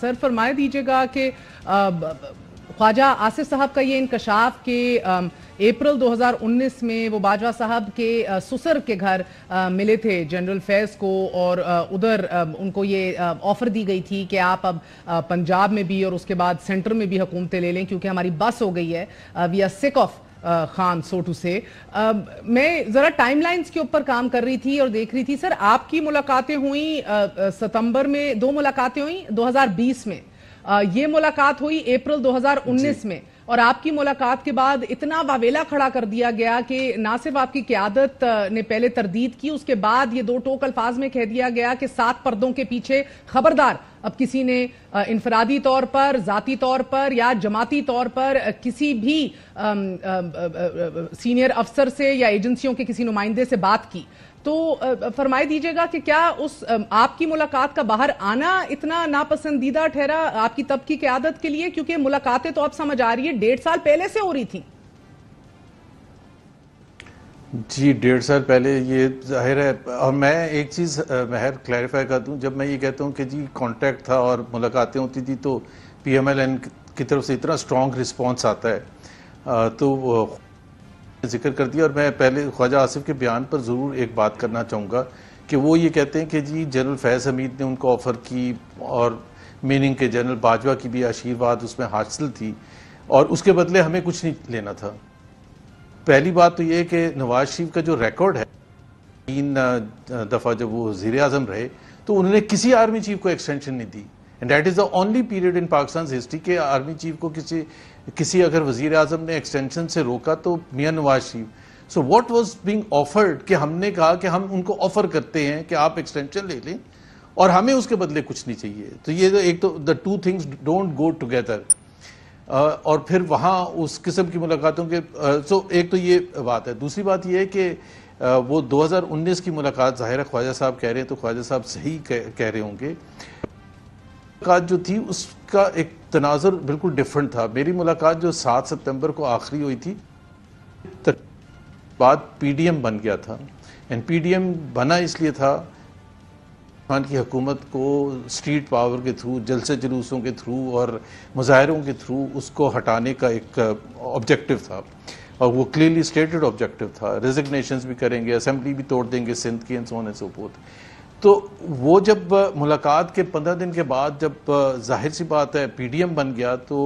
Sir फरमाए दीजिएगा कि ख्वाजा आसिफ साहब का ये इंकशाफ कि अप्रैल 2019 में वो बाजवा साहब के सुसर के घर मिले थे जनरल फैज़ को और उधर उनको ये ऑफ़र दी गई थी कि आप अब पंजाब में भी और उसके बाद सेंटर में भी हुकूमतें ले लें क्योंकि हमारी बस हो गई है, we are sick of Khan so to say. मैं ज़रा टाइमलाइंस के ऊपर काम कर रही थी और देख रही थी सर आपकी मुलाकातें हुई सितंबर में, 2 मुलाकातें हुई 2020 में, ये मुलाकात हुई अप्रैल 2019 में और आपकी मुलाकात के बाद इतना वावेला खड़ा कर दिया गया कि ना सिर्फ आपकी क़यादत ने पहले तरदीद की, उसके बाद ये 2 टोक अल्फाज में कह दिया गया कि 7 पर्दों के पीछे खबरदार अब किसी ने इनफरादी तौर पर, जाती तौर पर या जमाती तौर पर किसी भी सीनियर अफसर से या एजेंसियों के किसी नुमाइंदे से बात की। तो फरमाई दीजिएगा कि क्या उस आपकी मुलाकात का बाहर आना इतना नापसंदीदा ठहरा आपकी तब की क़यादत के लिए, क्योंकि मुलाकातें तो अब समझ आ रही है 1.5 साल पहले से हो रही थी। जी 1.5 साल पहले, ये जाहिर है। और मैं एक चीज़ महर क्लैरिफाई कर दूं, जब मैं ये कहता हूं कि जी कांटेक्ट था और मुलाकातें होती थी तो PMLN की तरफ से इतना स्ट्रॉन्ग रिस्पांस आता है तो जिक्र कर दिया। और मैं पहले ख्वाजा आसिफ के बयान पर ज़रूर एक बात करना चाहूँगा कि वो ये कहते हैं कि जी जनरल फैज़ हमीद ने उनको ऑफ़र की और मीनिंग के जनरल बाजवा की भी आशीर्वाद उसमें हासिल थी और उसके बदले हमें कुछ नहीं लेना था। पहली बात तो ये है कि नवाज शरीफ का जो रिकॉर्ड है, 3 दफ़ा जब वो वज़ीर-ए-आज़म रहे तो उन्होंने किसी आर्मी चीफ को एक्सटेंशन नहीं दी। And that is the only period in Pakistan history के आर्मी चीफ को किसी अगर वज़ीर आज़म ने एक्सटेंशन से रोका तो मियां Nawaz Sharif. So what was being offered कि हमने कहा कि हम उनको ऑफर करते हैं कि आप एक्सटेंशन ले लें और हमें उसके बदले कुछ नहीं चाहिए। तो ये एक तो the 2 things don't go together. और फिर वहाँ उस किस्म की मुलाकातों के एक तो ये बात है। दूसरी बात ये है कि वो 2019 की मुलाकात ज़ाहिर है ख्वाजा साहब कह रहे हैं तो ख्वाजा साहब सही कह रहे होंगे। मुलाकात जो थी उसका एक तनाजुर बिल्कुल डिफरेंट था। मेरी मुलाकात जो 7 सितंबर को आखिरी हुई थी, बाद PDM बन गया था। एंड PDM बना इसलिए था खान की हुकूमत को स्ट्रीट पावर के थ्रू, जलसे जुलूसों के थ्रू और मुजाहरों के थ्रू उसको हटाने का एक ऑब्जेक्टिव था और वो क्लियरली स्टेटेड ऑब्जेक्टिव था। रेजिग्नेशंस भी करेंगे, असेंबली भी तोड़ देंगे सिंध की, and so on and so fourth. तो वो जब मुलाकात के 15 दिन के बाद जब जाहिर सी बात है PDM बन गया तो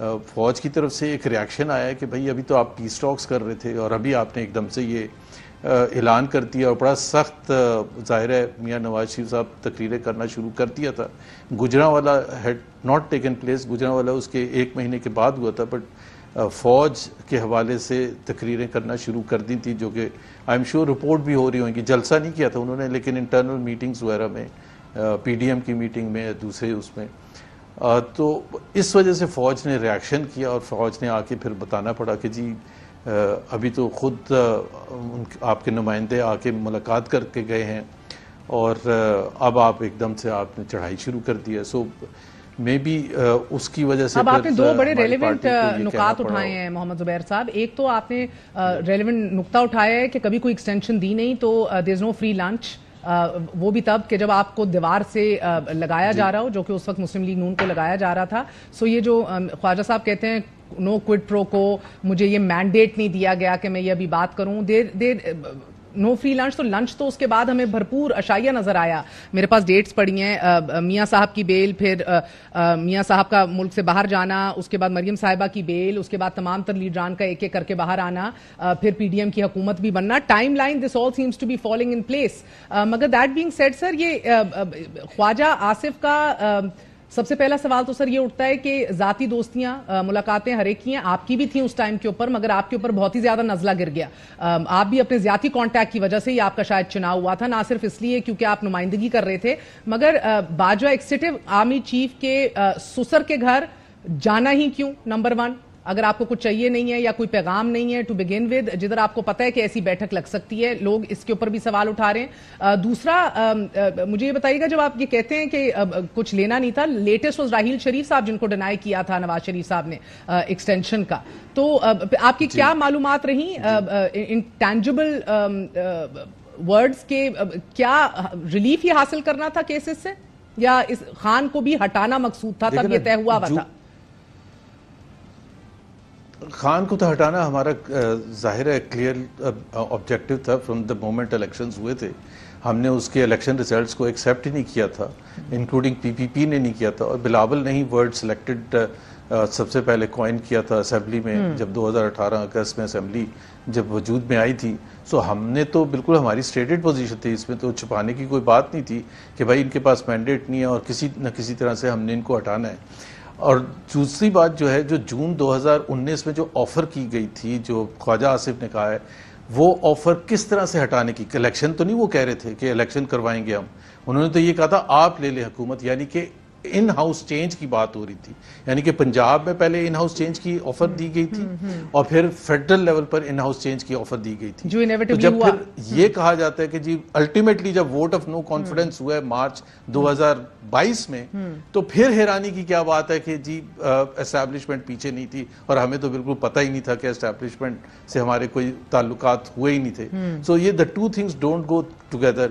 फौज की तरफ से एक रिएक्शन आया कि भाई अभी तो आप पीस टॉक्स कर रहे थे और अभी आपने एकदम से ये ऐलान कर दिया। और बड़ा सख्त ज़ाहिर है मियां नवाज शरीफ साहब तकरीरें करना शुरू कर दिया था। Gujranwala had not taken place, Gujranwala उसके 1 महीने के बाद हुआ था, बट फ़ौज के हवाले से तकरीरें करना शुरू कर दी थी, जो कि आई एम श्योर रिपोर्ट भी हो रही होंगी। जलसा नहीं किया था उन्होंने, लेकिन इंटरनल मीटिंग्स वगैरह में, PDM की मीटिंग में, दूसरे उसमें, तो इस वजह से फ़ौज ने रिएक्शन किया और फ़ौज ने आके फिर बताना पड़ा कि जी अभी तो खुद आपके नुमाइंदे आके मुलाकात करके गए हैं और अब आप एकदम से आपने चढ़ाई शुरू कर दी है। सो मे बी उसकी वजह से अब आपने 2 बड़े रेलेवेंट नुकात उठाए हैं मोहम्मद जुबैर साहब। एक तो आपने रेलेवेंट नुक्ता उठाया है कि कभी कोई एक्सटेंशन दी नहीं तो there is no free lunch, वो भी तब कि जब आपको दीवार से लगाया जा रहा हो, जो कि उस वक्त मुस्लिम लीग नून को लगाया जा रहा था। सो ये जो ख्वाजा साहब कहते हैं नो क्विड प्रो को, मुझे ये मैंडेट नहीं दिया गया कि मैं ये अभी बात करूं, नो फ्री लंच, तो लंच तो उसके बाद हमें भरपूर अशाइया नजर आया। मेरे पास डेट्स पड़ी हैं, मियां साहब की बेल, फिर मियां साहब का मुल्क से बाहर जाना, उसके बाद मरियम साहिबा की बेल, उसके बाद तमाम तर लीडरान का एक एक करके बाहर आना, फिर PDM की हुकूमत भी बनना। Timeline this all seems to be following in place. मगर दैट बीइंग सेड सर, ये ख्वाजा आसिफ का सबसे पहला सवाल तो सर ये उठता है कि जाती दोस्तियां, मुलाकातें हर एक की हैं, आपकी भी थी उस टाइम के ऊपर, मगर आपके ऊपर बहुत ही ज्यादा नजला गिर गया। आप भी अपने ज्यादा कांटेक्ट की वजह से ही आपका शायद चुनाव हुआ था, ना सिर्फ इसलिए क्योंकि आप नुमाइंदगी कर रहे थे, मगर बाजवा एक्सिक्यूटिव आर्मी चीफ के सुसर के घर जाना ही क्यों? नंबर 1, अगर आपको कुछ चाहिए नहीं है या कोई पैगाम नहीं है टू बिगिन विद, जिधर आपको पता है कि ऐसी बैठक लग सकती है, लोग इसके ऊपर भी सवाल उठा रहे हैं। दूसरा, मुझे ये बताइएगा, जब आप ये कहते हैं कि कुछ लेना नहीं था, लेटेस्ट वाज राहील शरीफ साहब जिनको डिनाई किया था नवाज शरीफ साहब ने एक्सटेंशन का, तो आपकी क्या मालूमात रही इंटैंजिबल वर्ड्स के, क्या रिलीफ ये हासिल करना था केसेस से? یا اس خان کو بھی ہٹانا مقصود تھا تب یہ طے ہوا ہوا تھا؟ خان کو تو ہٹانا ہمارا ظاہر ہے کلیئر آبجیکٹو تھا فرام دا مومنٹ الیکشنز ہوئے تھے. ہم نے اس کے الیکشن ریزلٹس کو ایکسیپٹ ہی نہیں کیا تھا, انکلوڈنگ پی پی پی نے نہیں کیا تھا, اور بلاول نے ہی ورڈ سلیکٹڈ سب سے پہلے کوائن کیا تھا اسمبلی میں جب 2018 اگست میں اسمبلی جب وجود میں آئی تھی. سو ہم نے تو بالکل ہماری اسٹیٹڈ پوزیشن تھی, اس میں تو چھپانے کی کوئی بات نہیں تھی کہ بھائی ان کے پاس مینڈیٹ نہیں ہے اور کسی نہ کسی طرح سے ہم نے ان کو ہٹانا ہے. اور دوسری بات جو ہے, جو جون 2019 میں جو آفر کی گئی تھی, جو خواجہ آصف نے کہا ہے, وہ آفر کس طرح سے ہٹانے کی, الیکشن تو نہیں وہ کہہ رہے تھے کہ الیکشن کروائیں گے ہم, انہوں نے تو یہ کہا تھا آپ لے لیں حکومت, یعنی کہ ان ہاؤس چینج کی بات ہو رہی تھی. یعنی کہ پنجاب میں پہلے ان ہاؤس چینج کی آفر دی گئی تھی اور پھر federal level per in house change کی آفر دی گئی تھی. تو جب پھر یہ کہا جاتا ہے کہ جی الٹیمیٹلی جب ووٹ آف نو کانفیڈنس ہوا ہے مارچ 2022 میں, تو پھر حیرانی کی کیا بات ہے کہ جی اسٹیبلشمنٹ پیچھے نہیں تھی, اور ہمیں تو بالکل پتہ ہی نہیں تھا کہ اسٹیبلشمنٹ سے ہمارے کوئی تعلقات ہوئے ہی نہیں تھے. سو یہ the two things don't go together.